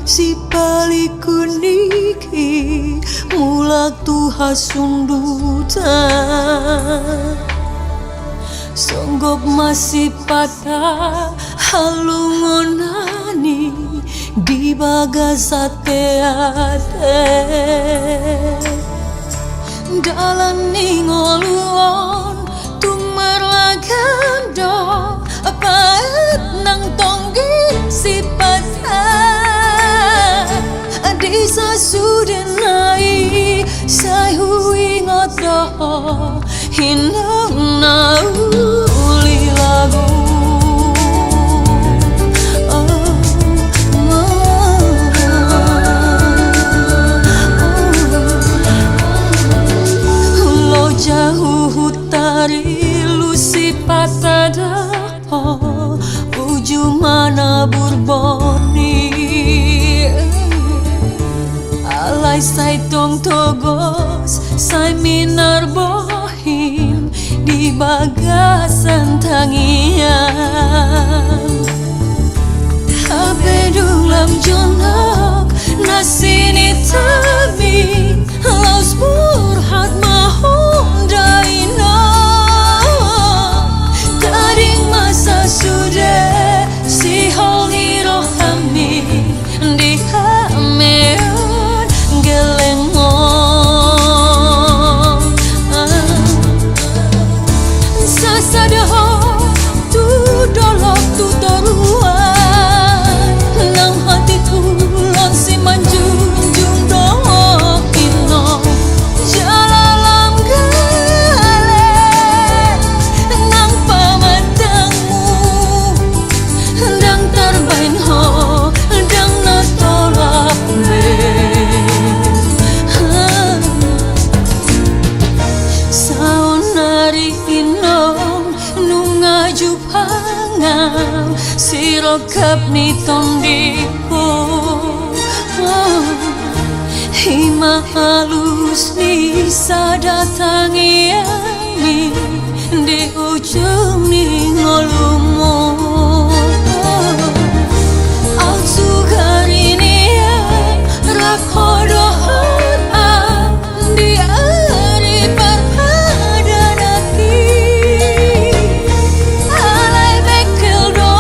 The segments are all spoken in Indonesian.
si baliku niki mulak tuha sundutan songgok masih pada halungonani di bagasate ate dalan ningoluon tumerlagam do apaet nang tonggi si pada di sasudenai sai hui ngoto hinang na uli lagu lo jauh hutari lusi patada uju mana burboni alai sai tong togos sai minar bohin di bagasan tangian habe dulam jonak nasini tabi laus burhat mahum daina taring masa sudah si holi rohami di hameon gelengong sasadaho tu dolok tu toruan nang hatiku lon si manjunjung dong ino jalalam gale nang pamatangmu dang terbain ho dang natolak me saonari inom nungaju pangam sirokap ni tondiku hima halus ni sadatangi ami di ujung ni ngolumo aku hari ni rakodohan di hari perpadanaki alai bekel do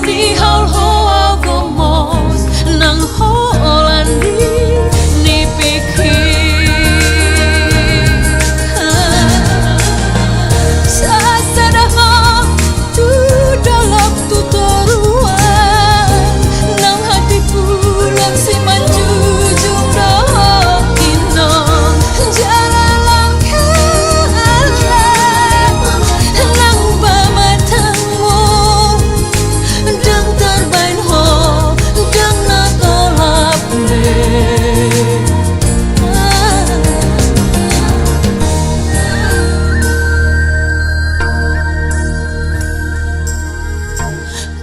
di haul hoa gomos nang holandi ni pikir sasadaho tu dolok tu toruan nang hatiku lang si manjujung dong inong jalalang kalah nang bamatangmu dang terbain ho dang natolap le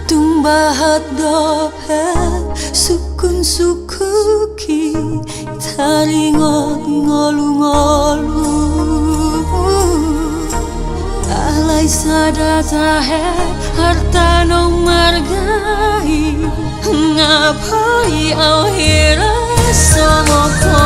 tumbahat dopet sukun sukuki taringot ngolu-ngolu alai sadatahe harta nong margai ngapai au hira somoko